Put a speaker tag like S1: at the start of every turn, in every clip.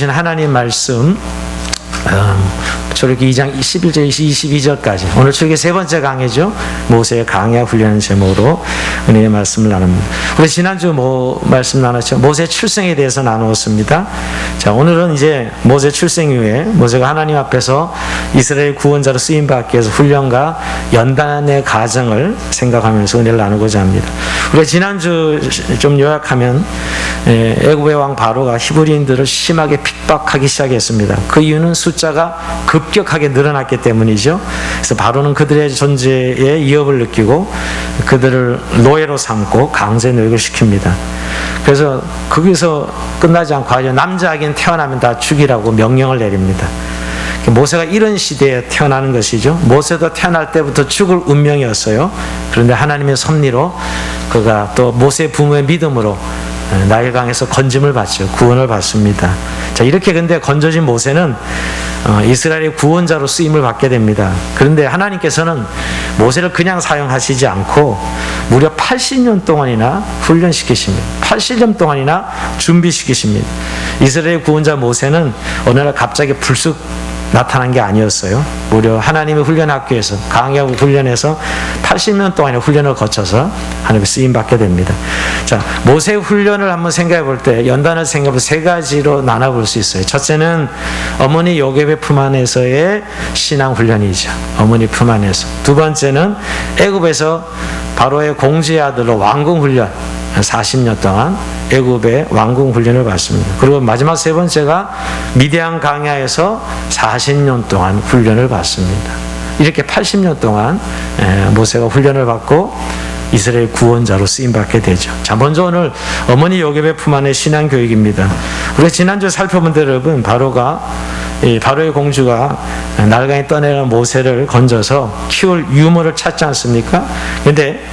S1: 하나님 말씀 출애굽기 2장 11절 22절까지 오늘 출애굽기 세 번째 강해죠. 모세의 강야 훈련 제목으로 은혜의 말씀을 나눕니다. 우리 지난주 말씀 나눴죠. 모세 출생에 대해서 나누었습니다. 자, 오늘은 이제 모세 출생 이후에 모세가 하나님 앞에서 이스라엘 구원자로 쓰임 받기 위해서 훈련과 연단의 과정을 생각하면서 은혜를 나누고자 합니다. 우리가 지난주 좀 요약하면 애굽의 왕 바로가 히브리인들을 심하게 핍박하기 시작했습니다. 그 이유는 숫자가 급격하게 늘어났기 때문이죠. 그래서 바로는 그들의 존재에 위협을 느끼고 그들을 노예로 삼고 강제 노역을 시킵니다. 그래서 거기서 끝나지 않고 남자에겐 태어나면 다 죽이라고 명령을 내립니다. 모세가 이런 시대에 태어나는 것이죠. 모세도 태어날 때부터 죽을 운명이었어요. 그런데 하나님의 섭리로 그가 또 모세 부모의 믿음으로 나일강에서 건짐을 받죠. 구원을 받습니다. 자, 이렇게 근데 건져진 모세는 이스라엘의 구원자로 쓰임을 받게 됩니다. 그런데 하나님께서는 모세를 그냥 사용하시지 않고 무려 80년 동안이나 훈련시키십니다. 80년 동안이나 준비시키십니다. 이스라엘 구원자 모세는 어느 날 갑자기 불쑥 나타난 게 아니었어요. 무려 하나님의 훈련 학교에서 강야 훈련에서 80년 동안의 훈련을 거쳐서 하나님의 쓰임 받게 됩니다. 자, 모세 훈련을 한번 생각해 볼 때 연단을 생각해 볼 세 가지로 나눠볼 수 있어요. 첫째는 어머니 요셉의 품 안에서의 신앙 훈련이죠. 어머니 품 안에서. 두 번째는 애굽에서 바로의 공주의 아들로 왕궁 훈련. 40년 동안 애굽의 왕궁 훈련을 받습니다. 그리고 마지막 세 번째가 미디안 강야에서 40년 동안 훈련을 받습니다. 이렇게 80년 동안 모세가 훈련을 받고 이스라엘 구원자로 쓰임받게 되죠. 자, 먼저 오늘 어머니 요셉의 품 안의 신앙 교육입니다. 우리가 지난주에 살펴본 대로 여러분, 바로의 공주가 날강에 떠내려온 모세를 건져서 키울 유모를 찾지 않습니까? 그런데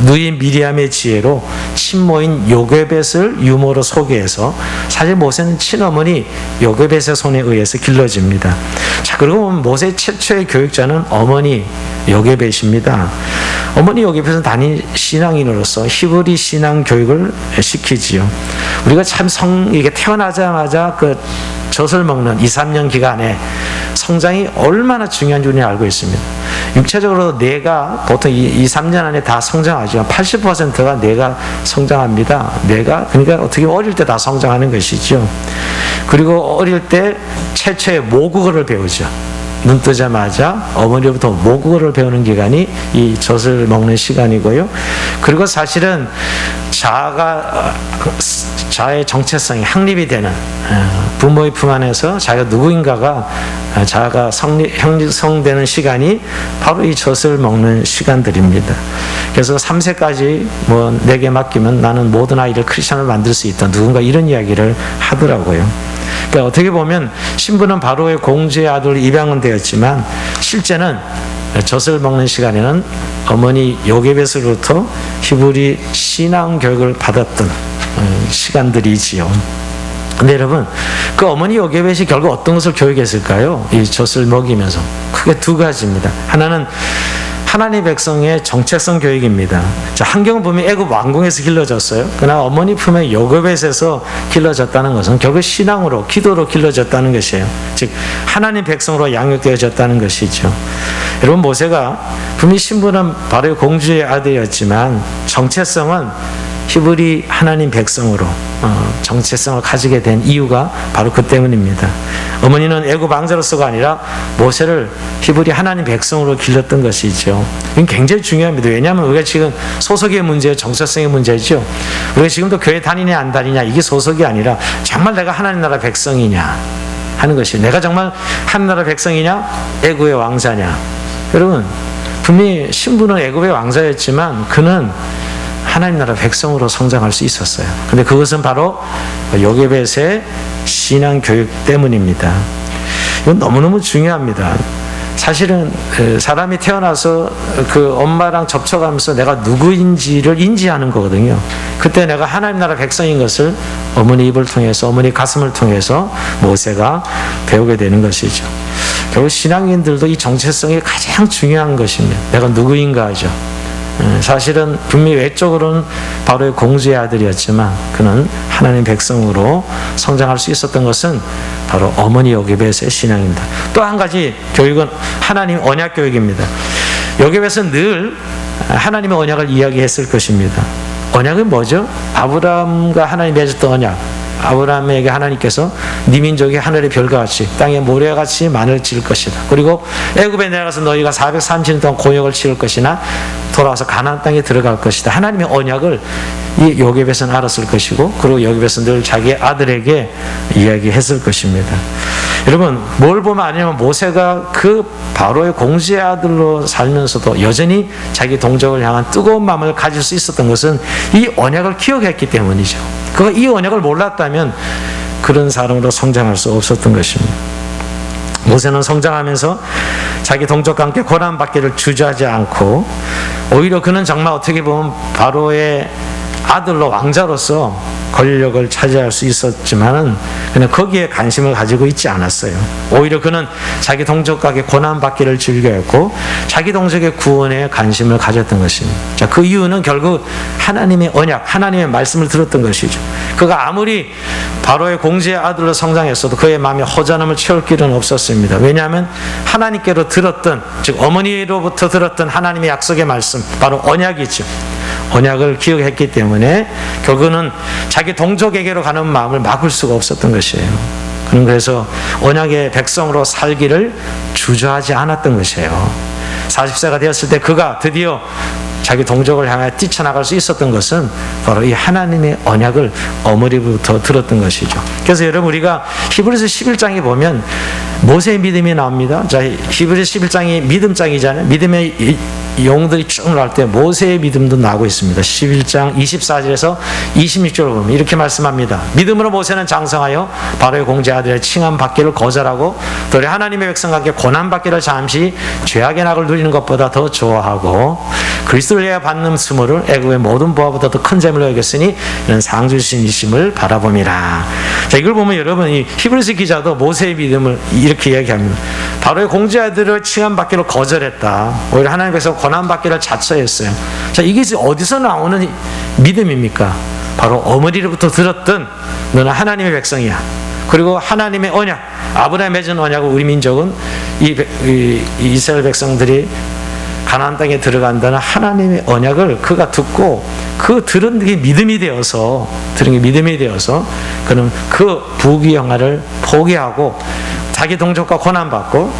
S1: 누이 미리암의 지혜로 친모인 요게벳을 유모로 소개해서 사실 모세는 친어머니 요게벳의 손에 의해서 길러집니다. 자, 그리고 모세 최초의 교육자는 어머니 요게벳입니다. 어머니 요게벳은 단일 신앙인으로서 히브리 신앙 교육을 시키지요. 우리가 참 이게 태어나자마자 그 젖을 먹는 2, 3년 기간에 성장이 얼마나 중요한지 우리는 알고 있습니다. 육체적으로 뇌가 보통 2, 3년 안에 다 성장하죠. 80%가 뇌가 성장합니다. 뇌가 그러니까 어떻게 어릴 때 다 성장하는 것이죠. 그리고 어릴 때 최초의 모국어를 배우죠. 눈 뜨자마자 어머니로부터 모국어를 배우는 기간이 이 젖을 먹는 시간이고요. 그리고 사실은 자아의 정체성이 확립이 되는 부모의 품 안에서 자기가 누구인가가 자아가 형성되는 시간이 바로 이 젖을 먹는 시간들입니다. 그래서 3세까지 내게 맡기면 나는 모든 아이를 크리스천을 만들 수 있다. 누군가 이런 이야기를 하더라고요. 그러니까 어떻게 보면 신부는 바로의 공주의 아들로 입양은 되었지만 실제는 젖을 먹는 시간에는 어머니 요게벳으로부터 히브리 신앙 교육을 받았던 시간들이지요. 근데 여러분, 그 어머니 요게벳이 결국 어떤 것을 교육했을까요? 이 젖을 먹이면서 크게 두 가지입니다. 하나는 하나님 백성의 정체성 교육입니다. 자, 환경 보면 애굽 왕궁에서 길러졌어요. 그러나 어머니 품에 요게벳에서 길러졌다는 것은 결국 신앙으로, 기도로 길러졌다는 것이에요. 즉 하나님 백성으로 양육되어졌다는 것이죠. 여러분, 모세가 분명히 신부는 바로 공주의 아들이었지만 정체성은 히브리 하나님 백성으로 정체성을 가지게 된 이유가 바로 그 때문입니다. 어머니는 애굽 왕자로서가 아니라 모세를 히브리 하나님 백성으로 길렀던 것이죠. 이건 굉장히 중요합니다. 왜냐하면 우리가 지금 소속의 문제예요. 정체성의 문제죠. 우리가 지금도 교회 다니냐 안 다니냐 이게 소속이 아니라 정말 내가 하나님 나라 백성이냐 하는 것이에요. 내가 정말 하나님 나라 백성이냐 애굽의 왕자냐. 여러분, 분명히 신부는 애굽의 왕자였지만 그는 하나님 나라 백성으로 성장할 수 있었어요. 근데 그것은 바로 요게벳의 신앙 교육 때문입니다. 이건 너무너무 중요합니다. 사실은 사람이 태어나서 그 엄마랑 접촉하면서 내가 누구인지를 인지하는 거거든요. 그때 내가 하나님 나라 백성인 것을 어머니 입을 통해서, 어머니 가슴을 통해서 모세가 배우게 되는 것이죠. 결국 신앙인들도 이 정체성이 가장 중요한 것입니다. 내가 누구인가 하죠. 사실은 분명히 외적으로는 바로의 공주의 아들이었지만 그는 하나님 백성으로 성장할 수 있었던 것은 바로 어머니 요게벳의 신앙입니다. 또 한 가지 교육은 하나님 언약 교육입니다. 요게벳은 늘 하나님의 언약을 이야기했을 것입니다. 언약은 뭐죠? 아브라함과 하나님 맺었던 언약. 아브라함에게 하나님께서 네 민족이 하늘의 별과 같이 땅의 모래와 같이 많을 지을 것이다. 그리고 애굽에 내려가서 너희가 430년 동안 고역을 치를 것이나 돌아와서 가나안 땅에 들어갈 것이다. 하나님의 언약을 이 요게벳은 알았을 것이고, 그리고 요게벳은 늘 자기 아들에게 이야기했을 것입니다. 여러분, 뭘 보면 아니면 모세가 그 바로의 공주의 아들로 살면서도 여전히 자기 동족을 향한 뜨거운 마음을 가질 수 있었던 것은 이 언약을 기억했기 때문이죠. 그가 이 언약을 몰랐다면 그런 사람으로 성장할 수 없었던 것입니다. 모세는 성장하면서 자기 동족과 함께 고난받기를 주저하지 않고, 오히려 그는 정말 어떻게 보면 바로의 아들로 왕자로서 권력을 차지할 수 있었지만은 그냥 거기에 관심을 가지고 있지 않았어요. 오히려 그는 자기 동족과 고난받기를 즐겨했고 자기 동족의 구원에 관심을 가졌던 것입니다. 자, 그 이유는 결국 하나님의 언약, 하나님의 말씀을 들었던 것이죠. 그가 아무리 바로의 공주의 아들로 성장했어도 그의 마음에 허전함을 채울 길은 없었습니다. 왜냐하면 하나님께로 들었던, 즉 어머니로부터 들었던 하나님의 약속의 말씀, 바로 언약이죠. 언약을 기억했기 때문에 결국은 자기 동족에게로 가는 마음을 막을 수가 없었던 것이에요. 그래서 언약의 백성으로 살기를 주저하지 않았던 것이에요. 40세가 되었을 때 그가 드디어 자기 동족을 향해 뛰쳐나갈 수 있었던 것은 바로 이 하나님의 언약을 어머니부터 들었던 것이죠. 그래서 여러분, 우리가 히브리서 11장에 보면 모세의 믿음이 나옵니다. 자, 히브리서 11장이 믿음장이잖아요. 믿음의 용들이 쭉 나올 때 모세의 믿음도 나오고 있습니다. 11장 24절에서 26절을 보면 이렇게 말씀합니다. 믿음으로 모세는 장성하여 바로의 공주의 아들의 칭함 받기를 거절하고 또 하나님의 백성과 함께 고난 받기를 잠시 죄악의 낙을 누리는 것보다 더 좋아하고 그리스도를 위하여 받는 수모를 애굽의 모든 보화보다 더 큰 재물로 여겼으니 이는 상주신이심을 바라봄이라. 자, 이걸 보면 여러분, 이 히브리서 기자도 모세의 믿음을 이렇게 이야기합니다. 바로의 공주의 아들을 칭함 받기를 거절했다. 오히려 하나님의 백성 고난 받기를 자처했어요. 자, 이게 어디서 나오는 믿음입니까? 바로 어머니로부터 들었던 너는 하나님의 백성이야. 그리고 하나님의 언약, 아브라함이 맺은 언약을 우리 민족은 이 이스라엘 백성들이 가나안 땅에 들어간다는 하나님의 언약을 그가 듣고 그 들은 게 믿음이 되어서 그는 그 부귀영화를 포기하고 자기 동족과 고난받고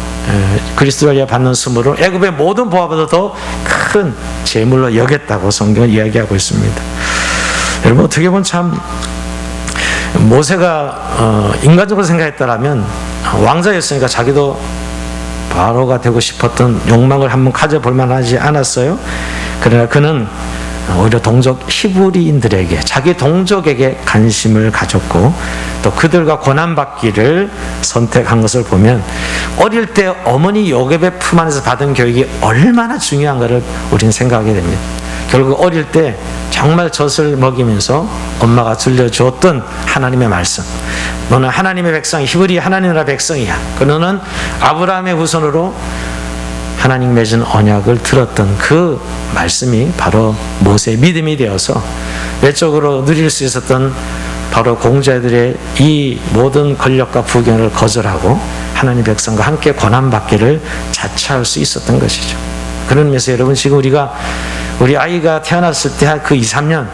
S1: 그리스도를 위해 받는 수모를 애굽의 모든 보화보다 더 큰 재물로 여겼다고 성경은 이야기하고 있습니다. 여러분, 어떻게 보면 참 모세가 인간적으로 생각했다라면 왕자였으니까 자기도 바로가 되고 싶었던 욕망을 한번 가져볼 만하지 않았어요? 그러나 그는 오히려 동족 히브리인들에게, 자기 동족에게 관심을 가졌고 또 그들과 고난받기를 선택한 것을 보면 어릴 때 어머니 요게벳 품 안에서 받은 교육이 얼마나 중요한가를 우리는 생각하게 됩니다. 결국 어릴 때 정말 젖을 먹이면서 엄마가 들려주었던 하나님의 말씀, 너는 하나님의 백성, 히브리 하나님 나라 백성이야. 너는 아브라함의 후손으로 하나님 맺은 언약을 들었던 그 말씀이 바로 모세의 믿음이 되어서 외적으로 누릴 수 있었던 바로 공자들의 이 모든 권력과 부경을 거절하고 하나님 백성과 함께 고난받기를 자처할 수 있었던 것이죠. 그런 의미에서 여러분, 지금 우리 아이가 태어났을 때 그 2, 3년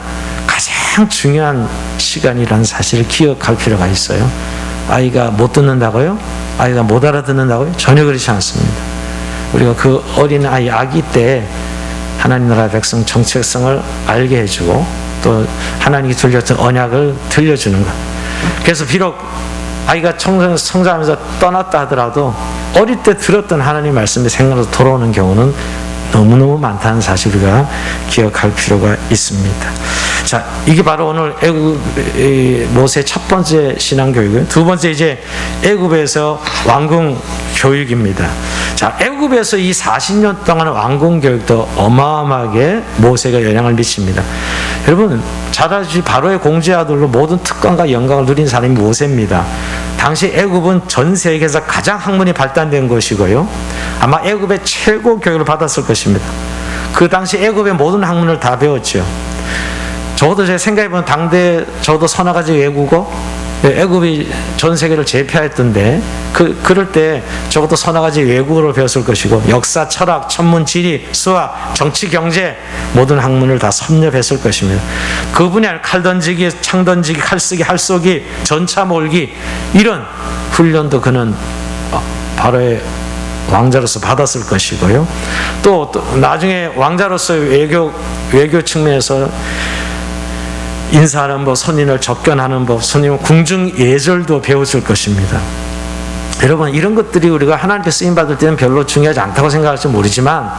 S1: 가장 중요한 시간이라는 사실을 기억할 필요가 있어요. 아이가 못 듣는다고요? 아이가 못 알아듣는다고요? 전혀 그렇지 않습니다. 우리가 그 어린 아이, 아기 때 하나님 나라 백성 정체성을 알게 해주고 또 하나님이 들려준 언약을 들려주는 것. 그래서 비록 아이가 성장하면서 떠났다 하더라도 어릴 때 들었던 하나님 말씀이 생각나서 돌아오는 경우는 너무너무 많다는 사실 우리가 기억할 필요가 있습니다. 자, 이게 바로 오늘 모세의 첫 번째 신앙교육이고요. 두 번째, 이제 애굽에서 왕궁 교육입니다. 자, 애굽에서 이 40년 동안 왕궁 교육도 어마어마하게 모세가 영향을 미칩니다. 여러분, 잘 아시지 바로의 공주의 아들로 모든 특권과 영광을 누린 사람이 모세입니다. 당시 애굽은 전 세계에서 가장 학문이 발달된 것이고요, 아마 애굽의 최고 교육을 받았을 것입니다. 그 당시 애굽의 모든 학문을 다 배웠죠. 적어도 제 생각해보면 당대 적어도 서너 가지 외국어, 애굽이 전 세계를 제패했던데 그럴 때 적어도 서너 가지 외국어를 배웠을 것이고 역사, 철학, 천문, 지리, 수학, 정치, 경제 모든 학문을 다 섭렵했을 것입니다. 그분이 칼 던지기, 창 던지기, 칼 쓰기, 활 쏘기, 전차 몰기 이런 훈련도 그는 바로의 왕자로서 받았을 것이고요. 또 나중에 왕자로서 외교 측면에서 인사하는 법, 손님을 접견하는 법, 손님 궁중 예절도 배웠을 것입니다. 여러분, 이런 것들이 우리가 하나님께 쓰임 받을 때는 별로 중요하지 않다고 생각할지 모르지만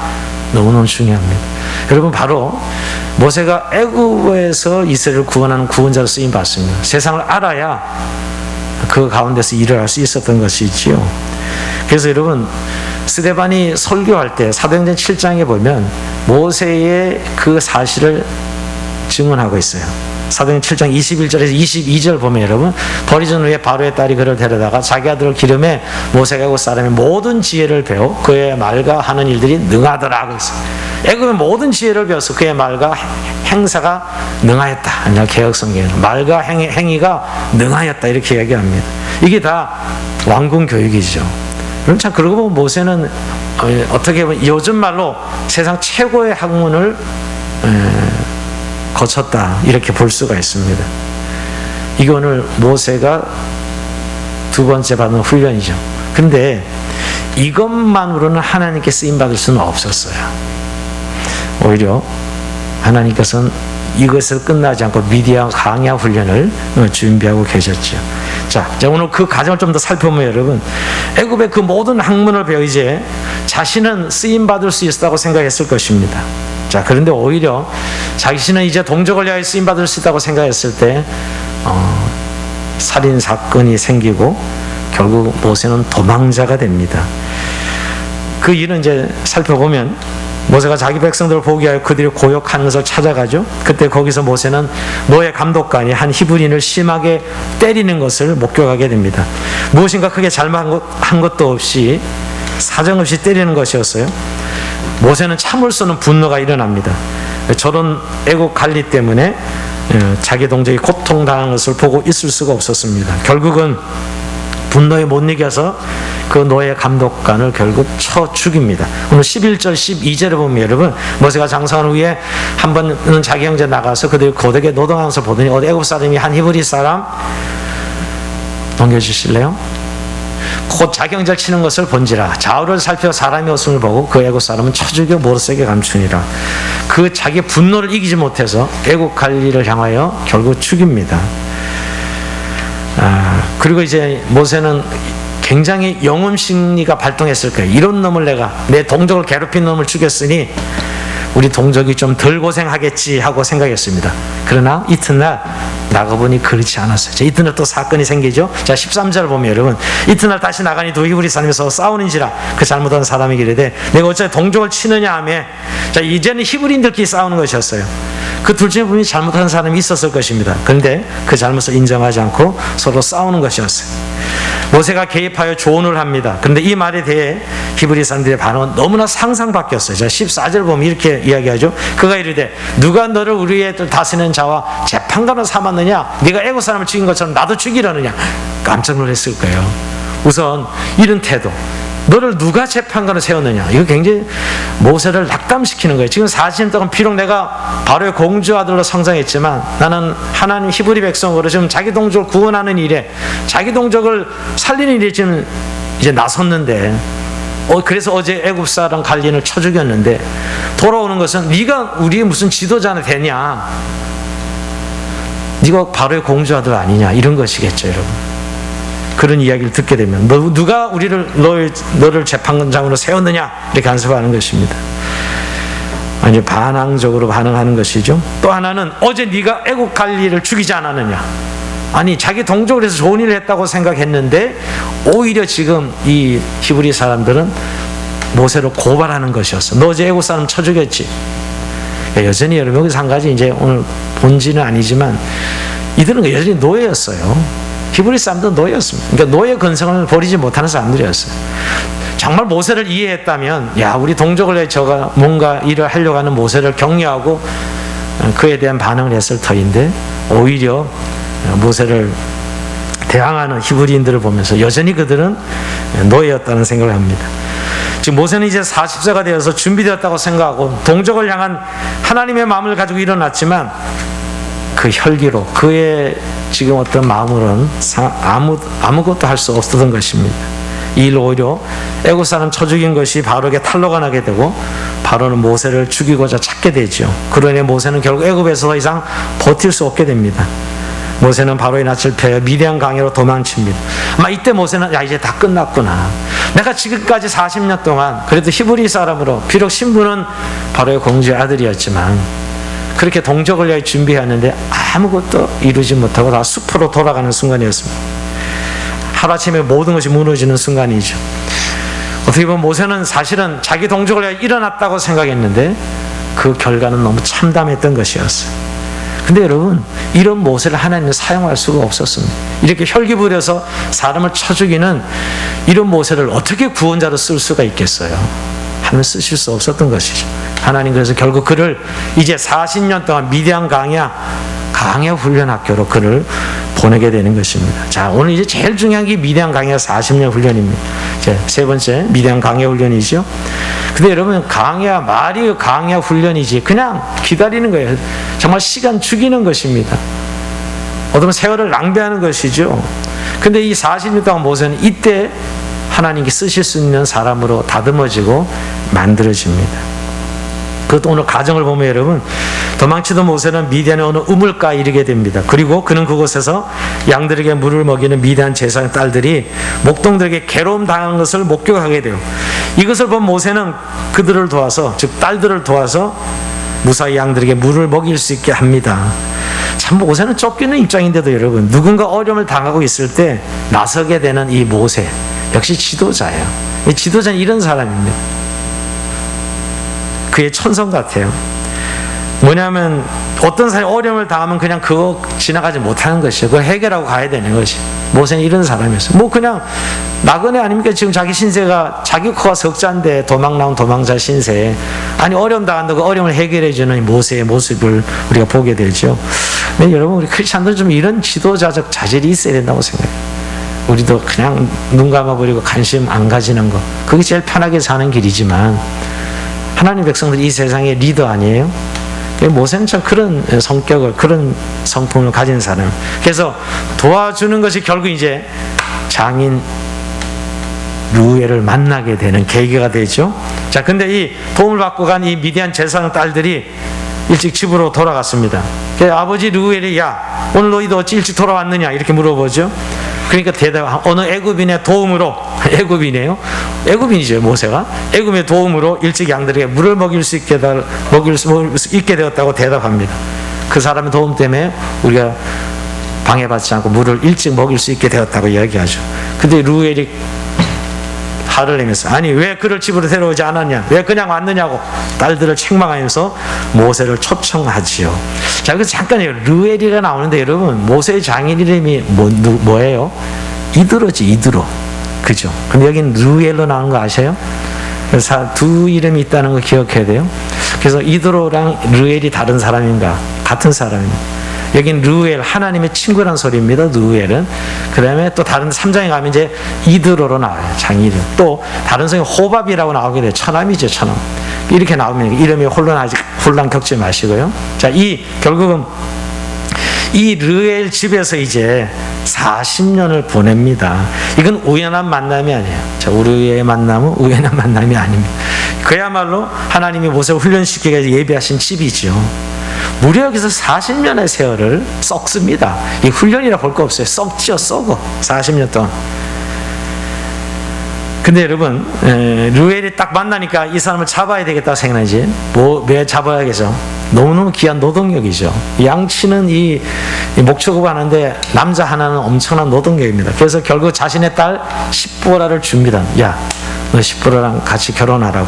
S1: 너무너무 중요합니다. 여러분, 바로 모세가 애굽에서 이스라엘을 구원하는 구원자로 쓰임 받습니다. 세상을 알아야 그 가운데서 일을 할 수 있었던 것이지요. 그래서 여러분, 스데반이 설교할 때 사도행전 7장에 보면 모세의 그 사실을 증언하고 있어요. 사도행전 7장 21절에서 22절 보면 여러분, 버리전 후에 바로의 딸이 그를 데려다가 자기 아들을 기름에 모세가 애굽 사람의 모든 지혜를 배워 그의 말과 하는 일들이 능하더라 하고 있어요. 애굽의 모든 지혜를 배워서 그의 말과 행사가 능하였다. 아니야, 개혁성경에는 말과 행위가 능하였다 이렇게 이야기합니다. 이게 다 왕궁 교육이죠. 그럼 참 그러고 보면 모세는 어떻게 보면 요즘 말로 세상 최고의 학문을 거쳤다 이렇게 볼 수가 있습니다. 이게 오늘 모세가 두 번째 받은 훈련이죠. 그런데 이것만으로는 하나님께 쓰임받을 수는 없었어요. 오히려 하나님께서는 이것을 끝나지 않고 미디어 강야 훈련을 준비하고 계셨죠. 자, 오늘 그 과정을 좀 더 살펴보면 여러분, 애굽의 그 모든 학문을 배워 이제 자신은 쓰임받을 수 있었다고 생각했을 것입니다. 자, 그런데 오히려 자신은 이제 동족을 위하여 쓰임받을 수 있다고 생각했을 때 살인 사건이 생기고 결국 모세는 도망자가 됩니다. 그 일은 이제 살펴보면 모세가 자기 백성들을 보기 위하여 그들이 고역하는 것을 찾아가죠. 그때 거기서 모세는 노예 감독관이 한 히브리인을 심하게 때리는 것을 목격하게 됩니다. 무엇인가 크게 잘못한 것도 없이 사정없이 때리는 것이었어요. 모세는 참을 수 없는 분노가 일어납니다. 저런 애국 관리 때문에 자기 동족이 고통당하는 것을 보고 있을 수가 없었습니다. 결국은 분노에 못 이겨서 그 노예 감독관을 결국 쳐 죽입니다. 오늘 11절 12절에 보면 여러분, 모세가 장사한 후에 한 번은 자기 형제 나가서 그들이 고되게 노동하는 것을 보더니 어디 애굽 사람이 한 히브리 사람 넘겨주실래요? 곧 자기 형제를 치는 것을 본지라 좌우를 살펴 사람이 없음을 보고 그 애굽 사람은 쳐 죽여 모르세게 감추니라. 그 자기 분노를 이기지 못해서 애굽 관리를 향하여 결국 죽입니다. 그리고 이제 모세는 굉장히 영웅 심리가 발동했을 거예요. 이런 놈을 내가 내 동족을 괴롭힌 놈을 죽였으니 우리 동족이 좀 덜 고생하겠지 하고 생각했습니다. 그러나 이튿날 나가보니 그렇지 않았어요. 자, 이튿날 또 사건이 생기죠. 자, 13절 보면 여러분, 이튿날 다시 나가니 두 히브리 사람이 서로 싸우는지라 그 잘못한 사람이 이르되 내가 어째 동족을 치느냐 하며, 자, 이제는 히브리인들끼리 싸우는 것이었어요. 그 둘 중에 분명히 잘못한 사람이 있었을 것입니다. 그런데 그 잘못을 인정하지 않고 서로 싸우는 것이었어요. 모세가 개입하여 조언을 합니다. 그런데 이 말에 대해 히브리 사람들의 반응은 너무나 상상 바뀌었어요. 자, 14절 보면 이렇게 이야기하죠. 그가 이르되 누가 너를 우리의 다스리는 자와 재판관을 삼았느냐? 네가 애굽 사람을 죽인 것처럼 나도 죽이려느냐? 깜짝 놀랐을 거예요. 우선 이런 태도, 너를 누가 재판관을 세웠느냐? 이거 굉장히 모세를 낙담시키는 거예요. 지금 40년 동안 비록 내가 바로의 공주 아들로 성장했지만 나는 하나님 히브리 백성으로 지금 자기 동족을 구원하는 일에, 자기 동족을 살리는 일에 지금 이제 나섰는데, 그래서 어제 애굽 사람 갈리인을 쳐 죽였는데 돌아오는 것은 네가 우리의 무슨 지도자나 되냐? 네가 바로의 공주 아들 아니냐? 이런 것이겠죠, 여러분. 그런 이야기를 듣게 되면 누가 너를 재판장으로 세웠느냐 이렇게 간섭하는 것입니다. 아니, 반항적으로 반응하는 것이죠. 또 하나는 어제 네가 애국 갈리를 죽이지 않았느냐. 아니, 자기 동족을 해서 좋은 일을 했다고 생각했는데 오히려 지금 이 히브리 사람들은 모세를 고발하는 것이었어. 너 어제 애국 사람 쳐 죽였지. 여전히 여러분, 여기서 한 가지, 이제 오늘 본질은 아니지만 이들은 여전히 노예였어요. 히브리 사람들은 노예였습니다. 그러니까 노예 근성을 버리지 못하는 사람들이었어요. 정말 모세를 이해했다면, 야, 우리 동족을 위해 저가 뭔가 일을 하려고 하는 모세를 격려하고 그에 대한 반응을 했을 터인데, 오히려 모세를 대항하는 히브리인들을 보면서 여전히 그들은 노예였다는 생각을 합니다. 지금 모세는 이제 40세가 되어서 준비되었다고 생각하고 동족을 향한 하나님의 마음을 가지고 일어났지만, 그 혈기로, 그의 지금 어떤 마음으로는 아무것도 할 수 없었던 것입니다. 이 일로 오히려 애굽 사람 쳐 죽인 것이 바로에게 탄로가 나게 되고, 바로는 모세를 죽이고자 찾게 되죠. 그로 인해 모세는 결국 애굽에서 더 이상 버틸 수 없게 됩니다. 모세는 바로의 낯을 펴여 미디안 강으로 도망칩니다. 아마 이때 모세는, 야, 이제 다 끝났구나. 내가 지금까지 40년 동안 그래도 히브리 사람으로, 비록 신부는 바로의 공주의 아들이었지만 그렇게 동족을 위해 준비했는데 아무것도 이루지 못하고 다 숲으로 돌아가는 순간이었습니다. 하루아침에 모든 것이 무너지는 순간이죠. 어떻게 보면 모세는 사실은 자기 동족을 위해 일어났다고 생각했는데 그 결과는 너무 참담했던 것이었어요. 근데 여러분, 이런 모세를 하나님은 사용할 수가 없었습니다. 이렇게 혈기부려서 사람을 쳐 죽이는 이런 모세를 어떻게 구원자로 쓸 수가 있겠어요? 하나님 쓰실 수 없었던 것이죠. 하나님 그래서 결국 그를 이제 40년 동안 미디안 강야 훈련 학교로 그를 보내게 되는 것입니다. 자, 오늘 이제 제일 중요한 게 미디안 강야 40년 훈련입니다. 이제 세 번째 미디안 강야 훈련이죠. 근데 여러분, 말이 강야 훈련이지 그냥 기다리는 거예요. 정말 시간 죽이는 것입니다. 어쩌면 세월을 낭비하는 것이죠. 근데 이 40년 동안 모세는 이때 하나님께 쓰실 수 있는 사람으로 다듬어지고 만들어집니다. 그것도 오늘 가정을 보면 여러분, 도망치던 모세는 미디안의 어느 우물가에 이르게 됩니다. 그리고 그는 그곳에서 양들에게 물을 먹이는 미디안 제사장 딸들이 목동들에게 괴로움 당하는 것을 목격하게 돼요. 이것을 본 모세는 그들을 도와서, 즉 딸들을 도와서 무사히 양들에게 물을 먹일 수 있게 합니다. 참, 모세는 쫓기는 입장인데도 여러분, 누군가 어려움을 당하고 있을 때 나서게 되는 이 모세, 역시 지도자예요. 이 지도자는 이런 사람입니다. 그의 천성 같아요. 뭐냐면 어떤 사람이 어려움을 당하면 그냥 그거 지나가지 못하는 것이에요. 그걸 해결하고 가야 되는 것이. 모세는 이런 사람이었어요. 뭐 그냥 나그네 아닙니까? 지금 자기 신세가, 자기 코가 석자인데 도망 나온 도망자 신세. 아니, 어려움 당한다고 어려움을 해결해주는 모세의 모습을 우리가 보게 되죠. 근데 여러분, 우리 크리스찬들 좀 이런 지도자적 자질이 있어야 된다고 생각해요. 우리도 그냥 눈 감아버리고 관심 안 가지는 거, 그게 제일 편하게 사는 길이지만, 하나님 백성들이 이 세상의 리더 아니에요? 모세는 참 그런 성격을, 그런 성품을 가진 사람. 그래서 도와주는 것이 결국 이제 장인 루엘을 만나게 되는 계기가 되죠. 자, 근데 이 도움을 받고 간 이 미디안 제사장 딸들이 일찍 집으로 돌아갔습니다. 아버지 루엘이, 야, 오늘 너희도 어찌 일찍 돌아왔느냐? 이렇게 물어보죠. 그러니까 어느 애굽인의 도움으로, 애굽인이에요. 애굽인이죠, 모세가. 애굽인의 도움으로 일찍 양들에게 물을 먹일 수 있게 되었다고 대답합니다. 그 사람의 도움 때문에 우리가 방해받지 않고 물을 일찍 먹일 수 있게 되었다고 이야기하죠. 근데 루엘이 화를 내면서, 아니, 왜 그를 집으로 데려오지 않았냐? 왜 그냥 왔느냐고 딸들을 책망하면서 모세를 초청하지요. 자, 그래서 잠깐요. 르엘이가 나오는데 여러분, 모세의 장인 이름이 뭐예요? 이드로지, 이드로. 그죠? 근데 여기는 르엘로 나오는 거 아셔요? 그래서 두 이름이 있다는 거 기억해야 돼요. 그래서 이드로랑 르엘이 다른 사람인가? 같은 사람입니다. 여긴 르엘, 하나님의 친구란 소리입니다. 르엘은. 그 다음에 또 다른 3장에 가면 이제 이드로로 나와요. 장이름. 또 다른 성에 호밥이라고 나오게 돼요. 처남이죠, 처남. 이렇게 나오면 이름이 혼란 겪지 마시고요. 자, 결국은 이 르엘 집에서 이제 40년을 보냅니다. 이건 우연한 만남이 아니에요. 자, 우리의 만남은 우연한 만남이 아닙니다. 그야말로 하나님이 모세를 훈련시키기 위해서 예비하신 집이죠. 무려 여기서 40년의 세월을 썩습니다. 이 훈련이라 볼 거 없어요. 썩지요, 썩어. 40년 동안. 근데 여러분, 르엘이 딱 만나니까 이 사람을 잡아야 되겠다고 생각하지. 왜 잡아야겠어? 너무너무 귀한 노동력이죠. 양치는 이 목축업 하는데 남자 하나는 엄청난 노동력입니다. 그래서 결국 자신의 딸 십보라를 줍니다. 야, 너 십보라랑 같이 결혼하라고.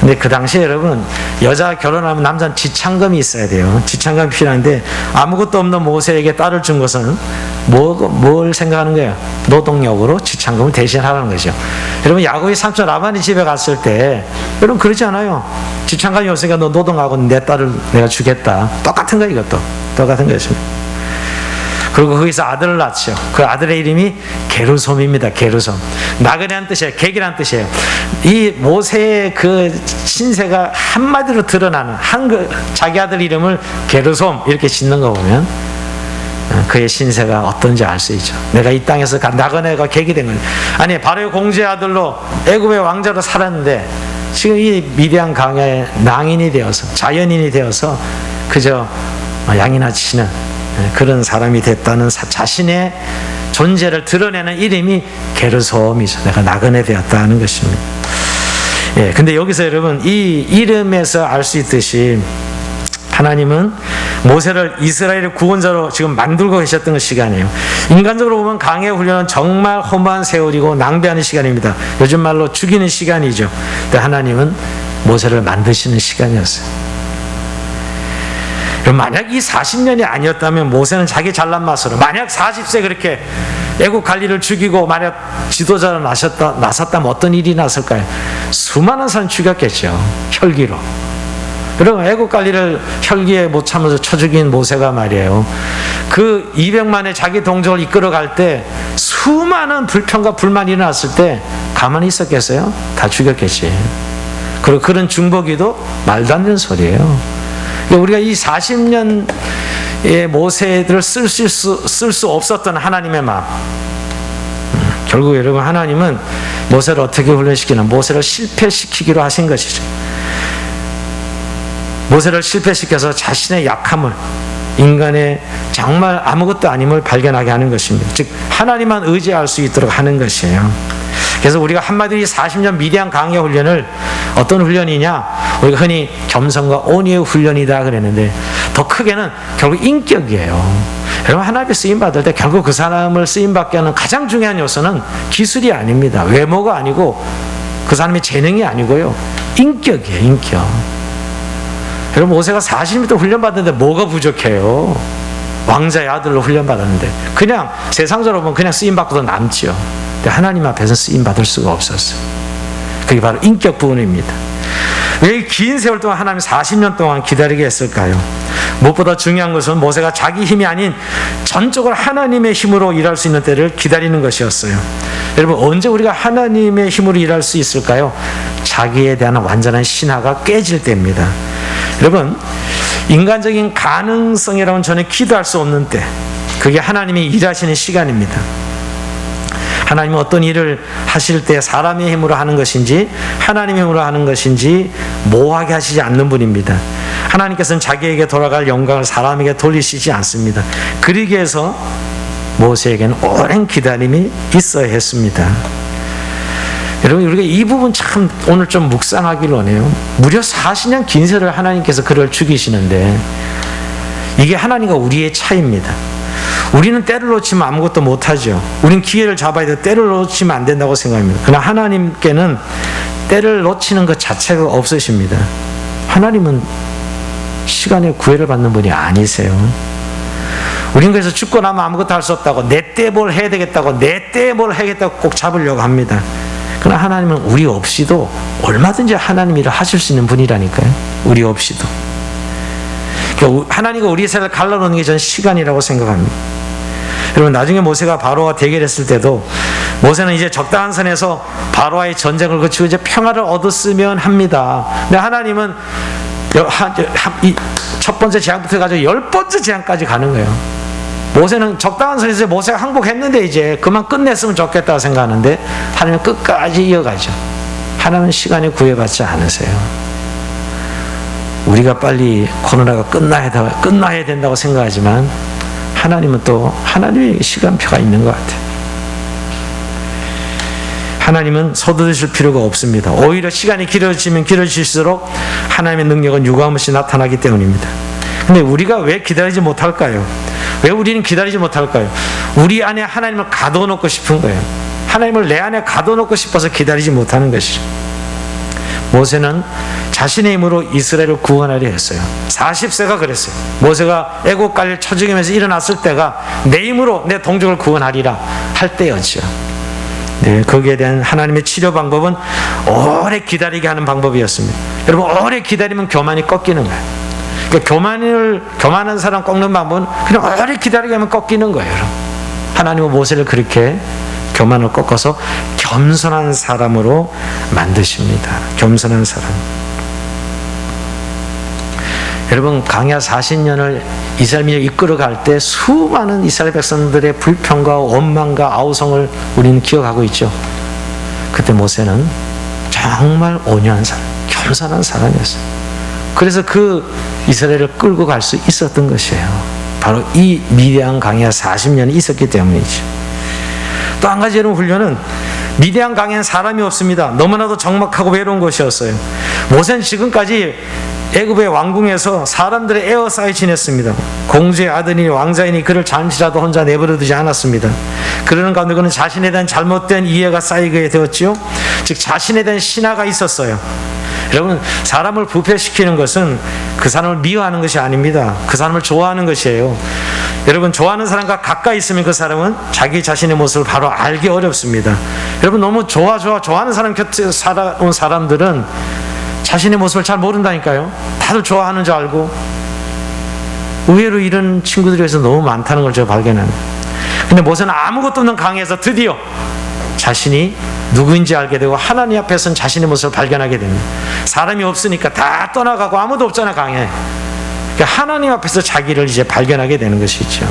S1: 근데 그 당시에 여러분, 여자 결혼하면 남자는 지창금이 있어야 돼요. 지창금이 필요한데 아무것도 없는 모세에게 딸을 준 것은 뭘 생각하는 거예요? 노동력으로 지창금을 대신하라는 거죠. 여러분, 야곱이 삼촌 라반이 집에 갔을 때 여러분 그러지 않아요. 지창금이 없으니까 너 노동하고 내 딸을 내가 주겠다. 똑같은 거예요. 이것도 똑같은 거였습니다. 그리고 거기서 아들을 낳죠. 그 아들의 이름이 게르솜입니다. 게르솜. 나그네란 뜻이에요. 객이란 뜻이에요. 이 모세의 그 신세가 한마디로 드러나는 자기 아들 이름을 게르솜 이렇게 짓는 거 보면 그의 신세가 어떤지 알 수 있죠. 내가 이 땅에서 나그네가 객이 된 거예요. 아니, 바로의 공주의 아들로 애굽의 왕자로 살았는데 지금 이 미디안 강야의 낭인이 되어서, 자연인이 되어서 그저 양이나 치는 그런 사람이 됐다는 자신의 존재를 드러내는 이름이 게르솜이죠. 내가 나그네 되었다는 것입니다. 예, 근데 여기서 여러분, 이 이름에서 알 수 있듯이 하나님은 모세를 이스라엘의 구원자로 지금 만들고 계셨던 시간이에요. 인간적으로 보면 강해 훈련은 정말 험한 세월이고 낭비하는 시간입니다. 요즘 말로 죽이는 시간이죠. 근데 하나님은 모세를 만드시는 시간이었어요. 만약 이 40년이 아니었다면 모세는 자기 잘난 맛으로 만약 40세 그렇게 애국 관리를 죽이고 만약 지도자로 나섰다면 어떤 일이 났을까요? 수많은 사람 죽였겠죠. 혈기로. 여러분, 애국 관리를 혈기에 못 참아서 쳐 죽인 모세가 말이에요. 그 200만의 자기 동족을 이끌어갈 때 수많은 불평과 불만이 일어났을 때 가만히 있었겠어요? 다 죽였겠지. 그리고 그런 중보기도 말도 안 되는 소리예요. 우리가 이 40년의 모세들을 쓸 수 없었던 하나님의 마음. 결국 여러분, 하나님은 모세를 어떻게 훈련시키나? 모세를 실패시키기로 하신 것이죠. 모세를 실패시켜서 자신의 약함을, 인간의 정말 아무것도 아님을 발견하게 하는 것입니다. 즉 하나님만 의지할 수 있도록 하는 것이에요. 그래서 우리가 한마디로 이 40년 미디안 강해 훈련을 어떤 훈련이냐? 우리가 흔히 겸손과 온유의 훈련이다 그랬는데 더 크게는 결국 인격이에요. 여러분, 하나님의 쓰임받을 때 결국 그 사람을 쓰임받게 하는 가장 중요한 요소는 기술이 아닙니다. 외모가 아니고 그 사람의 재능이 아니고요. 인격이에요. 인격. 여러분, 모세가 40m 훈련받는데 뭐가 부족해요? 왕자의 아들로 훈련받았는데 그냥 세상적으로 보면 그냥 쓰임받고도 남지요. 근데 하나님 앞에서 쓰임받을 수가 없었어요. 그게 바로 인격 부분입니다. 왜 긴 세월 동안 하나님 40년 동안 기다리게 했을까요? 무엇보다 중요한 것은 모세가 자기 힘이 아닌 전적으로 하나님의 힘으로 일할 수 있는 때를 기다리는 것이었어요. 여러분, 언제 우리가 하나님의 힘으로 일할 수 있을까요? 자기에 대한 완전한 신화가 깨질 때입니다. 여러분, 인간적인 가능성이라면 전혀 기도할 수 없는 때, 그게 하나님이 일하시는 시간입니다. 하나님은 어떤 일을 하실 때 사람의 힘으로 하는 것인지 하나님의 힘으로 하는 것인지 모호하게 하시지 않는 분입니다. 하나님께서는 자기에게 돌아갈 영광을 사람에게 돌리시지 않습니다. 그러기 위해서 모세에게는 오랜 기다림이 있어야 했습니다. 여러분, 우리가 이 부분 참 오늘 좀 묵상하기를 원해요. 무려 40년 긴 세를 하나님께서 그를 죽이시는데 이게 하나님과 우리의 차이입니다. 우리는 때를 놓치면 아무것도 못하죠. 우리는 기회를 잡아야 돼. 때를 놓치면 안 된다고 생각합니다. 그러나 하나님께는 때를 놓치는 것 자체가 없으십니다. 하나님은 시간에 구애를 받는 분이 아니세요. 우리는 그래서 죽고 나면 아무것도 할 수 없다고, 내 때 뭘 해야 되겠다고, 내 때에 뭘 해야겠다고 꼭 잡으려고 합니다. 그러나 하나님은 우리 없이도 얼마든지 하나님 일을 하실 수 있는 분이라니까요. 우리 없이도. 그러니까 하나님과 우리의 삶을 갈라놓는 게 저는 시간이라고 생각합니다. 여러분, 나중에 모세가 바로와 대결했을 때도 모세는 이제 적당한 선에서 바로와의 전쟁을 거치고 이제 평화를 얻었으면 합니다. 근데 하나님은 첫 번째 재앙부터 가지고 10번째 재앙까지 가는 거예요. 모세는 적당한 선에서 모세가 항복했는데 이제 그만 끝냈으면 좋겠다고 생각하는데 하나님은 끝까지 이어가죠. 하나님은 시간에 구애받지 않으세요. 우리가 빨리 코로나가 끝나야 된다고 생각하지만 하나님은 또 하나님의 시간표가 있는 것 같아요. 하나님은 서두르실 필요가 없습니다. 오히려 시간이 길어지면 길어질수록 하나님의 능력은 유감없이 나타나기 때문입니다. 근데 우리가 왜 기다리지 못할까요? 왜 우리는 기다리지 못할까요? 우리 안에 하나님을 가둬놓고 싶은 거예요. 하나님을 내 안에 가둬놓고 싶어서 기다리지 못하는 것이죠. 모세는 자신의 힘으로 이스라엘을 구원하려 했어요. 40세가 그랬어요. 모세가 애국 갈릴 처지기면서 일어났을 때가 내 힘으로 내 동족을 구원하리라 할 때였죠. 네, 거기에 대한 하나님의 치료 방법은 오래 기다리게 하는 방법이었습니다. 여러분, 오래 기다리면 교만이 꺾이는 거예요. 그러니까 교만한 사람 꺾는 방법은 그냥 오래 기다리게 하면 꺾이는 거예요. 여러분. 하나님은 모세를 그렇게 교만을 꺾어서 겸손한 사람으로 만드십니다. 겸손한 사람. 여러분, 광야 40년을 이스라엘 민족을 이끌어갈 때 수많은 이스라엘 백성들의 불평과 원망과 아우성을 우리는 기억하고 있죠. 그때 모세는 정말 온유한 사람, 겸손한 사람이었어요. 그래서 그 이스라엘을 끌고 갈 수 있었던 것이에요. 바로 이 미디안 광야 40년이 있었기 때문이죠. 또 한 가지 여러분, 훈련은 미디안 광야는 사람이 없습니다. 너무나도 적막하고 외로운 곳이었어요. 모세는 지금까지 애굽의 왕궁에서 사람들의 에워싸여 지냈습니다. 공주의 아들이니 왕자이니 그를 잠시라도 혼자 내버려 두지 않았습니다. 그러는 가운데 그는 자신에 대한 잘못된 이해가 쌓이게 되었지요. 즉 자신에 대한 신화가 있었어요. 여러분, 사람을 부패시키는 것은 그 사람을 미워하는 것이 아닙니다. 그 사람을 좋아하는 것이에요. 여러분, 좋아하는 사람과 가까이 있으면 그 사람은 자기 자신의 모습을 바로 알기 어렵습니다. 여러분, 너무 좋아하는 사람 곁에 살아온 사람들은 자신의 모습을 잘 모른다니까요. 다들 좋아하는 줄 알고. 의외로 이런 친구들이 그래서 너무 많다는 걸 제가 발견합니다. 근데 모세는 아무것도 없는 강에서 드디어 자신이 누구인지 알게 되고 하나님 앞에서는 자신의 모습을 발견하게 됩니다. 사람이 없으니까 다 떠나가고 아무도 없잖아, 강에. 그러니까 하나님 앞에서 자기를 이제 발견하게 되는 것이죠.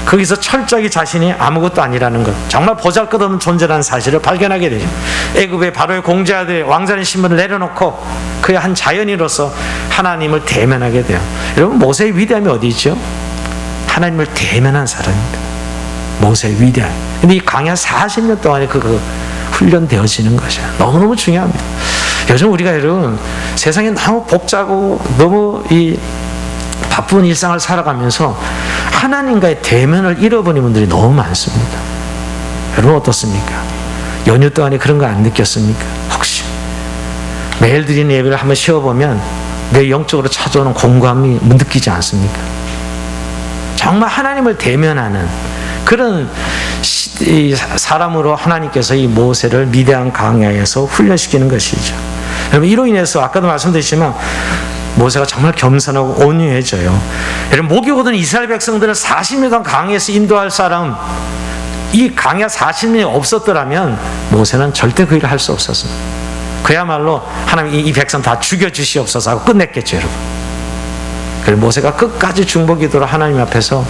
S1: 거기서 철저하게 자신이 아무것도 아니라는 것, 정말 보잘것없는 존재라는 사실을 발견하게 되죠. 애굽의 바로의 공주아들 왕자의 신분을 내려놓고 그의 한 자연인으로서 하나님을 대면하게 돼요. 여러분, 모세의 위대함이 어디 있죠? 하나님을 대면한 사람입니다. 모세의 위대함. 근데 이 광야 40년 동안에 그 훈련되어지는 것이야. 너무너무 중요합니다. 요즘 우리가 여러분 세상에 너무 복잡하고 너무 이 바쁜 일상을 살아가면서 하나님과의 대면을 잃어버린 분들이 너무 많습니다. 여러분 어떻습니까? 연휴 동안에 그런 거 안 느꼈습니까? 혹시 매일 드리는 예배를 한번 쉬어보면 내 영적으로 찾아오는 공감이 느끼지 않습니까? 정말 하나님을 대면하는 그런 사람으로 하나님께서 이 모세를 미디안 광야에서 훈련시키는 것이죠. 여러분, 이로 인해서 아까도 말씀드렸지만 모세가 정말 겸손하고 온유해져요. 여러분, 목이 오던 이스라엘 백성들을 40년간 광야에서 인도할 사람, 이 광야 40년이 없었더라면 모세는 절대 그 일을 할 수 없었습니다. 그야말로 하나님 이 백성 다 죽여주시옵소서 하고 끝냈겠죠, 여러분. 그래서 모세가 끝까지 중보기도로 하나님 앞에서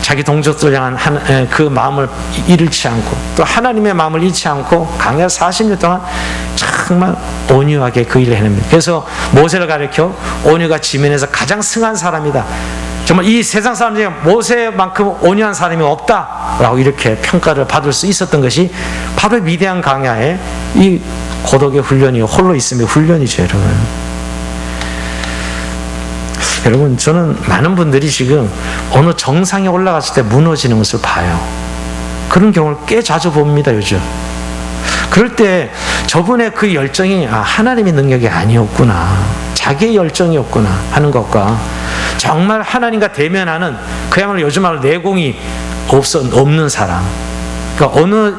S1: 자기 동족들을 향한 그 마음을 잃지 않고 또 하나님의 마음을 잃지 않고 광야 40년 동안 정말 온유하게 그 일을 해냅니다. 그래서 모세를 가리켜 온유가 지면에서 가장 승한 사람이다. 정말 이 세상 사람 중에 모세만큼 온유한 사람이 없다라고 이렇게 평가를 받을 수 있었던 것이 바로 미디안 광야의 이 고독의 훈련이요, 홀로 있음의 훈련이죠, 여러분. 여러분, 저는 많은 분들이 지금 어느 정상에 올라갔을 때 무너지는 것을 봐요. 그런 경우를 꽤 자주 봅니다, 요즘. 그럴 때 저분의 그 열정이 하나님의 능력이 아니었구나, 자기의 열정이었구나 하는 것과 정말 하나님과 대면하는 그야말로 요즘 말로 내공이 없는 사람, 그러니까 어느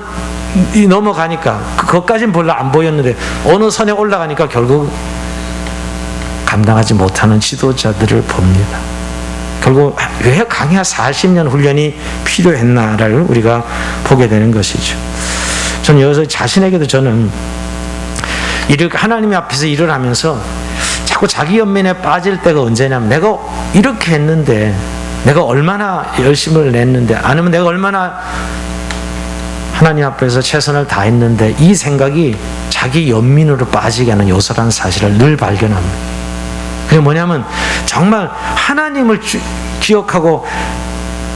S1: 넘어가니까 그것까지는 별로 안 보였는데 어느 선에 올라가니까 결국 감당하지 못하는 지도자들을 봅니다. 결국 왜 광야 40년 훈련이 필요했나를 우리가 보게 되는 것이죠. 저는 여기서 자신에게도 저는 하나님 앞에서 일을 하면서 자꾸 자기 연민에 빠질 때가 언제냐면 내가 이렇게 했는데, 내가 얼마나 열심을 냈는데, 아니면 내가 얼마나 하나님 앞에서 최선을 다했는데, 이 생각이 자기 연민으로 빠지게 하는 요소라는 사실을 늘 발견합니다. 그게 뭐냐면 정말 하나님을 기억하고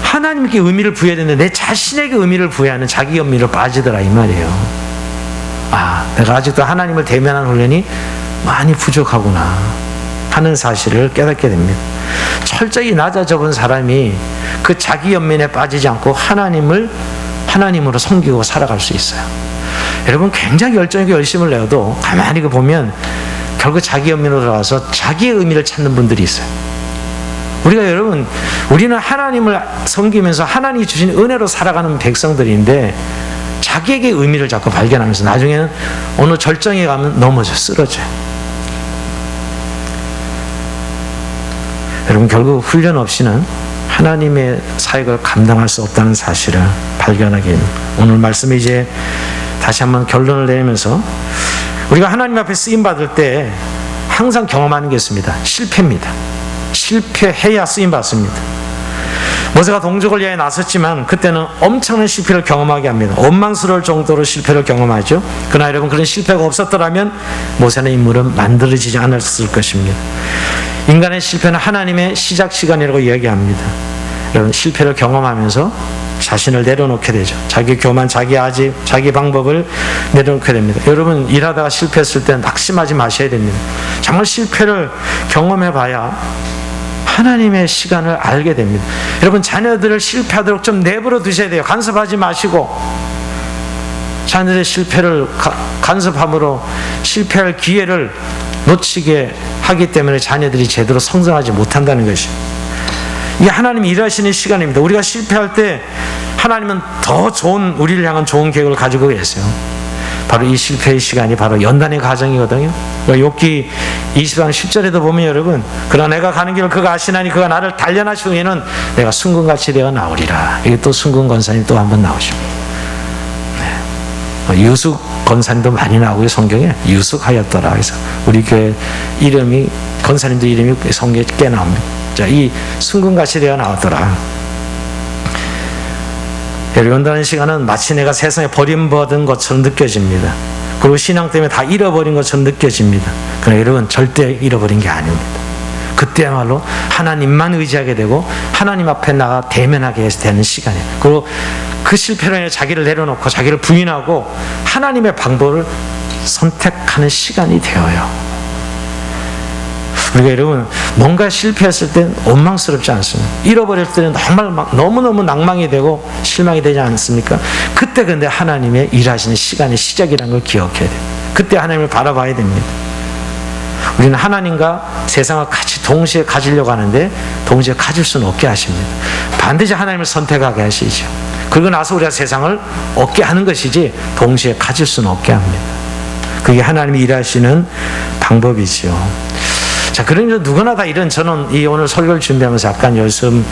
S1: 하나님께 의미를 부여해야 되는데 내 자신에게 의미를 부여하는 자기 연민으로 빠지더라, 이 말이에요. 내가 아직도 하나님을 대면하는 훈련이 많이 부족하구나 하는 사실을 깨닫게 됩니다. 철저히 낮아져본 사람이 그 자기 연민에 빠지지 않고 하나님으로 섬기고 살아갈 수 있어요. 여러분 굉장히 열정이고 열심을 내어도 가만히 보면 결국 자기 의미로 들어가서 자기의 의미를 찾는 분들이 있어요. 우리는 하나님을 섬기면서 하나님이 주신 은혜로 살아가는 백성들인데 자기에게 의미를 자꾸 발견하면서 나중에는 어느 절정에 가면 넘어져 쓰러져요. 여러분 결국 훈련 없이는 하나님의 사역을 감당할 수 없다는 사실을 발견하게 됩니다. 오늘 말씀에 이제 다시 한번 결론을 내면서 우리가 하나님 앞에 쓰임받을 때 항상 경험하는 게 있습니다. 실패입니다. 실패해야 쓰임받습니다. 모세가 동족을 위하여 나섰지만 그때는 엄청난 실패를 경험하게 합니다. 원망스러울 정도로 실패를 경험하죠. 그러나 여러분 그런 실패가 없었더라면 모세는 인물은 만들어지지 않았을 것입니다. 인간의 실패는 하나님의 시작 시간이라고 이야기합니다. 여러분 실패를 경험하면서 자신을 내려놓게 되죠. 자기 교만, 자기 아집, 자기 방법을 내려놓게 됩니다. 여러분 일하다가 실패했을 때 낙심하지 마셔야 됩니다. 정말 실패를 경험해봐야 하나님의 시간을 알게 됩니다. 여러분 자녀들을 실패하도록 좀 내버려 두셔야 돼요. 간섭하지 마시고 자녀들의 실패를 간섭함으로 실패할 기회를 놓치게 하기 때문에 자녀들이 제대로 성장하지 못한다는 것입니다. 이게 하나님이 일하시는 시간입니다. 우리가 실패할 때 하나님은 더 좋은, 우리를 향한 좋은 계획을 가지고 계세요. 바로 이 실패의 시간이 바로 연단의 과정이거든요. 욥기 20장 10절에도 보면 여러분, 그러나 내가 가는 길을 그가 아시나니 그가 나를 단련하신 후에는 내가 순금같이 되어 나오리라. 이게 또 순금 권사님 또 한 번 나오십니다. 네. 유숙 권사님도 많이 나오고요. 성경에 유숙하였더라. 그래서 우리 교회 이름이, 권사님도 이름이 성경에 꽤 나옵니다. 자, 이 순금같이 되어 나오더라. 연단하는 시간은 마치 내가 세상에 버림받은 것처럼 느껴집니다. 그리고 신앙 때문에 다 잃어버린 것처럼 느껴집니다. 그러나 여러분 절대 잃어버린 게 아닙니다. 그때야말로 하나님만 의지하게 되고 하나님 앞에 나가 대면하게 되는 시간이에요. 그리고 그 실패로 인해 자기를 내려놓고 자기를 부인하고 하나님의 방법을 선택하는 시간이 되어요. 우리가 여러분 뭔가 실패했을 땐 원망스럽지 않습니까? 잃어버릴 때는 정말 너무너무 낭망이 되고 실망이 되지 않습니까? 그때 근데 하나님의 일하시는 시간의 시작이라는 걸 기억해야 돼요. 그때 하나님을 바라봐야 됩니다. 우리는 하나님과 세상을 같이 동시에 가지려고 하는데 동시에 가질 수는 없게 하십니다. 반드시 하나님을 선택하게 하시죠. 그리고 나서 우리가 세상을 얻게 하는 것이지 동시에 가질 수는 없게 합니다. 그게 하나님이 일하시는 방법이죠. 자, 그러니까 누구나 다 이런, 저는 이 오늘 설교를 준비하면서 약간 요즘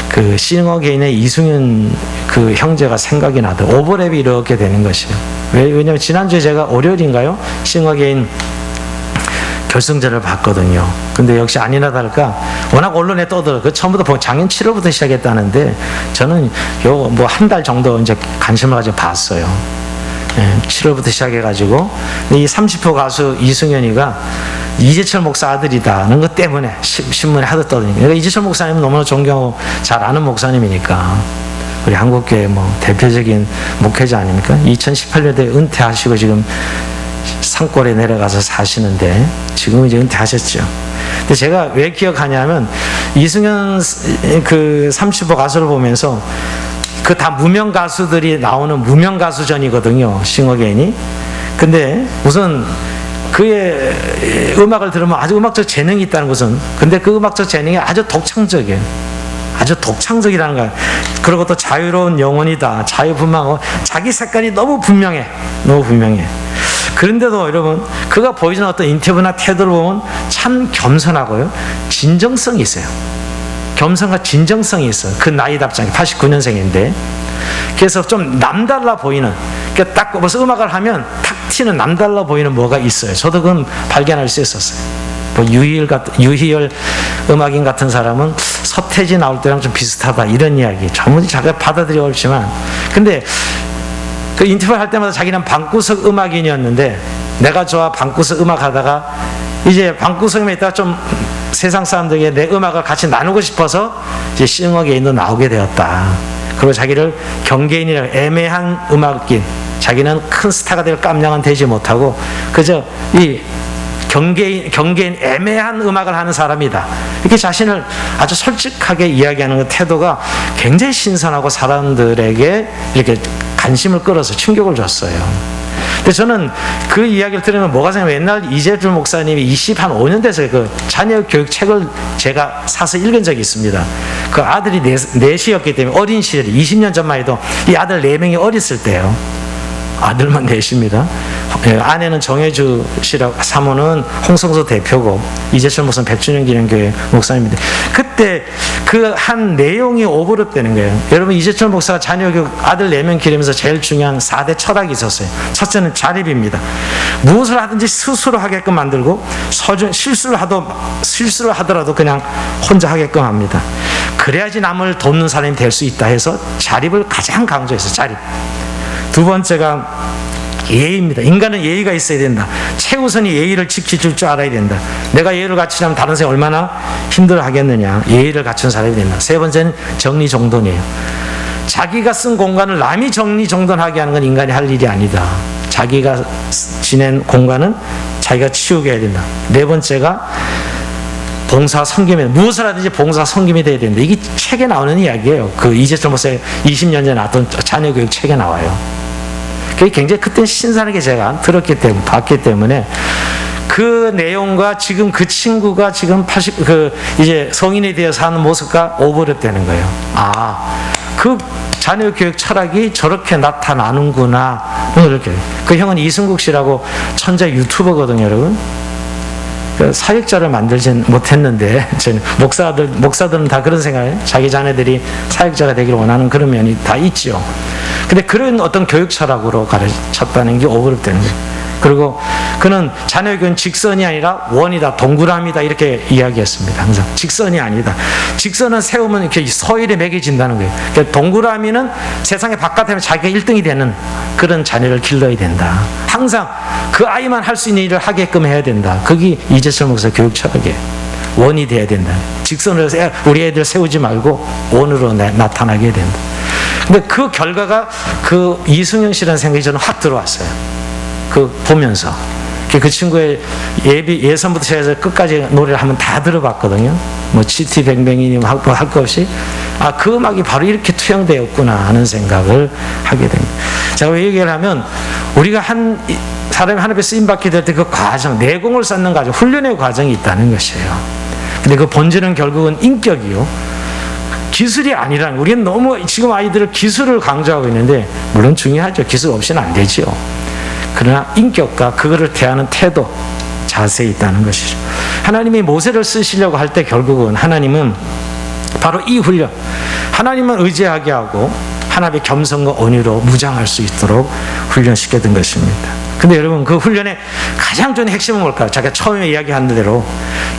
S1: 그 싱어게인의 이승윤 그 형제가 생각이 나더 오버랩이 이렇게 되는 것이에요. 왜냐면 지난주에 제가 월요일인가요? 싱어게인 결승전을 봤거든요. 근데 역시 아니나 다를까 워낙 언론에 떠들어. 그 처음부터 작년 7월부터 시작했다는데 저는 요 뭐 한 달 정도 이제 관심을 가지고 봤어요. 7월부터 시작해가지고 이 30호 가수 이승현이가 이재철 목사 아들이다는 것 때문에 신문에 하도 떠드니까. 그러니까 이재철 목사님은 너무나 존경하고 잘 아는 목사님이니까 우리 한국교회 뭐 대표적인 목회자 아닙니까? 2018년도에 은퇴하시고 지금 산골에 내려가서 사시는데 지금 이제 은퇴하셨죠. 근데 제가 왜 기억하냐면 이승현 그 30호 가수를 보면서 그 다 무명 가수들이 나오는 무명 가수전이거든요. 싱어게인이. 근데 우선 그의 음악을 들으면 아주 음악적 재능이 있다는 것은, 근데 그 음악적 재능이 아주 독창적이에요. 아주 독창적이라는 거예요. 그리고 또 자유로운 영혼이다. 자유분방하고 자기 색깔이 너무 분명해. 너무 분명해. 그런데도 여러분 그가 보여주는 어떤 인터뷰나 태도를 보면 참 겸손하고요. 진정성이 있어요. 겸손과 진정성이 있어요. 그 나이답지 않게 89년생인데 그래서 좀 남달라 보이는, 그러니까 딱 벌써 음악을 하면 탁 튀는 남달라 보이는 뭐가 있어요. 저도 그건 발견할 수 있었어요. 뭐 유희열 음악인 같은 사람은 서태지 나올 때랑 좀 비슷하다 이런 이야기 전문이 자기가 받아들여 어렵지만, 근데 그 인터뷰를 할 때마다 자기는 방구석 음악인이었는데 내가 좋아 방구석 음악 하다가 이제 방구석에 있다가 좀 세상 사람들에게 내 음악을 같이 나누고 싶어서 이제 싱어게인도 나오게 되었다. 그리고 자기를 경계인이라고, 애매한 음악인, 자기는 큰 스타가 될 깜냥은 되지 못하고 그저 이 경계인 애매한 음악을 하는 사람이다. 이렇게 자신을 아주 솔직하게 이야기하는 그 태도가 굉장히 신선하고 사람들에게 이렇게 관심을 끌어서 충격을 줬어요. 근데 저는 그 이야기를 들으면 뭐가 생각나면 옛날 이재준 목사님이 25년 돼서 그 자녀 교육 책을 제가 사서 읽은 적이 있습니다. 그 아들이 넷이었기 때문에 어린 시절에 20년 전만 해도 이 아들 4명이 어렸을 때예요. 아들만 넷입니다. 아내는 정혜주 씨라고, 사모는 홍성서 대표고 이재철 목사는 백준영기념교회 목사님인데, 그때 그 한 내용이 오버랩되는 거예요. 여러분, 이재철 목사가 자녀 교육 아들 4명 기르면서 제일 중요한 4대 철학이 있었어요. 첫째는 자립입니다. 무엇을 하든지 스스로 하게끔 만들고, 실수를 하더라도 그냥 혼자 하게끔 합니다. 그래야지 남을 돕는 사람이 될 수 있다 해서 자립을 가장 강조했어요. 자립. 두 번째가 예의입니다. 인간은 예의가 있어야 된다. 최우선이 예의를 지켜줄 줄 알아야 된다. 내가 예의를 갖추려면 다른 사람이 얼마나 힘들어 하겠느냐. 예의를 갖춘 사람이 된다. 세 번째는 정리정돈이에요. 자기가 쓴 공간을 남이 정리정돈하게 하는 건 인간이 할 일이 아니다. 자기가 지낸 공간은 자기가 치우게 해야 된다. 네 번째가 봉사 섬김이, 무엇을 하든지 봉사 섬김이 돼야 된다. 이게 책에 나오는 이야기예요. 그 이재철 목사의 20년 전에 나왔던 자녀 교육 책에 나와요. 그게 굉장히 그때 신선하게 제가 들었기 때문에, 봤기 때문에 그 내용과 지금 그 친구가 지금 이제 성인이 되어 사는 모습과 오버랩 되는 거예요. 그 자녀 교육 철학이 저렇게 나타나는구나. 이렇게. 그 형은 이승국 씨라고 천재 유튜버거든요, 여러분. 사역자를 만들진 못했는데, 목사들은 다 그런 생각이에요. 자기 자녀들이 사역자가 되기를 원하는 그런 면이 다 있죠. 근데 그런 어떤 교육 철학으로 가르쳤다는 게 오버랩 되는 거예요. 그리고 그는 자녀 교육은 직선이 아니라 원이다, 동그라미다, 이렇게 이야기했습니다. 항상 직선이 아니다. 직선은 세우면 이렇게 서열에 매겨진다는 거예요. 그러니까 동그라미는 세상의 바깥에 자기가 1등이 되는 그런 자녀를 길러야 된다. 항상 그 아이만 할 수 있는 일을 하게끔 해야 된다. 그게 이재철 목사 교육 철학이에요. 원이 돼야 된다. 직선으로 우리 애들 세우지 말고 원으로 나타나게 된다. 근데 그 결과가 그 이승현 씨라는 생각이 저는 확 들어왔어요. 보면서. 그 친구의 예선부터 시작해서 끝까지 노래를 한번 다 들어봤거든요. 뭐 치티뱅뱅이님 할 거 없이 그 음악이 바로 이렇게 투영되었구나 하는 생각을 하게 됩니다. 제가 왜 얘기를 하면, 우리가 사람이 하나님께 쓰임받게 될 때 그 과정, 내공을 쌓는 과정, 훈련의 과정이 있다는 것이에요. 근데 그 본질은 결국은 인격이요, 기술이 아니라는, 우리는 너무 지금 아이들을 기술을 강조하고 있는데, 물론 중요하죠. 기술 없이는 안 되지요. 그러나 인격과 그거를 대하는 태도, 자세에 있다는 것이죠. 하나님이 모세를 쓰시려고 할 때 결국은 하나님은 바로 이 훈련, 하나님만 의지하게 하고 하나님의 겸손과 온유로 무장할 수 있도록 훈련시켰던 것입니다. 근데 여러분, 그 훈련의 가장 좋은 핵심은 뭘까요? 제가 처음에 이야기한 대로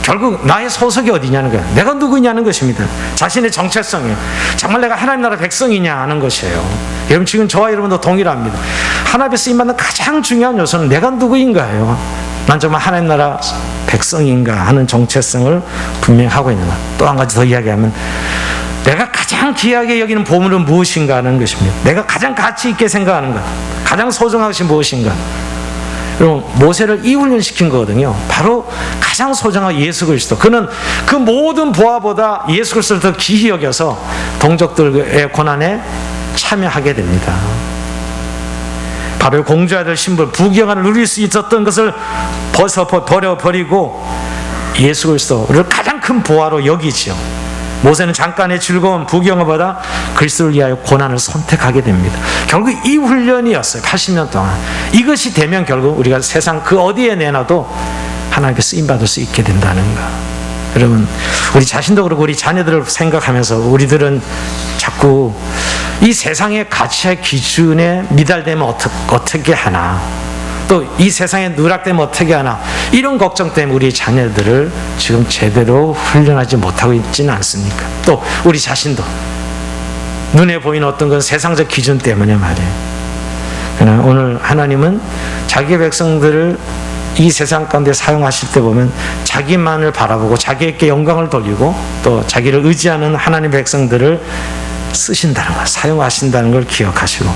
S1: 결국 나의 소속이 어디냐는 거예요. 내가 누구냐는 것입니다. 자신의 정체성이에요. 정말 내가 하나님 나라 백성이냐 하는 것이에요. 여러분, 지금 저와 여러분도 동일합니다. 하나님의 쓰임받는 가장 중요한 요소는 내가 누구인가예요. 난 정말 하나님 나라 백성인가 하는 정체성을 분명하고 있는 것. 또 한 가지 더 이야기하면, 내가 가장 귀하게 여기는 보물은 무엇인가 하는 것입니다. 내가 가장 가치 있게 생각하는 것, 가장 소중한 것이 무엇인가. 여러분, 모세를 이 훈련시킨 거거든요. 바로 가장 소중한 예수 그리스도. 그는 그 모든 보화보다 예수 그리스도를 더 귀히 여겨서 동족들의 고난에 참여하게 됩니다. 바로 공주해야 될 신분, 부귀영화를 누릴 수 있었던 것을 버려버리고 예수 그리스도를 가장 큰 보화로 여기지요. 모세는 잠깐의 즐거운 부귀영화보다 그리스도를 위하여 고난을 선택하게 됩니다. 결국 이 훈련이었어요. 80년 동안. 이것이 되면 결국 우리가 세상 그 어디에 내놔도 하나님께 쓰임받을 수 있게 된다는 거. 여러분, 우리 자신도 그렇고 우리 자녀들을 생각하면서 우리들은 자꾸 이 세상의 가치의 기준에 미달되면 어떻게 하나, 또 이 세상에 누락되면 어떻게 하나, 이런 걱정 때문에 우리 자녀들을 지금 제대로 훈련하지 못하고 있지는 않습니까? 또 우리 자신도 눈에 보이는 어떤 건 세상적 기준 때문에 말이에요. 그러나 오늘 하나님은 자기 백성들을 이 세상 가운데 사용하실 때 보면 자기만을 바라보고 자기에게 영광을 돌리고 또 자기를 의지하는 하나님 백성들을 쓰신다는 것, 사용하신다는 걸 기억하시고,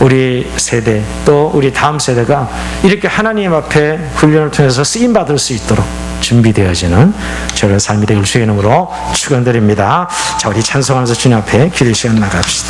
S1: 우리 세대 또 우리 다음 세대가 이렇게 하나님 앞에 훈련을 통해서 쓰임받을 수 있도록 준비되어지는 저의 삶이 되길 주의 이름으로 축원드립니다. 자, 우리 찬송하면서 주님 앞에 기도 시간 나갑시다.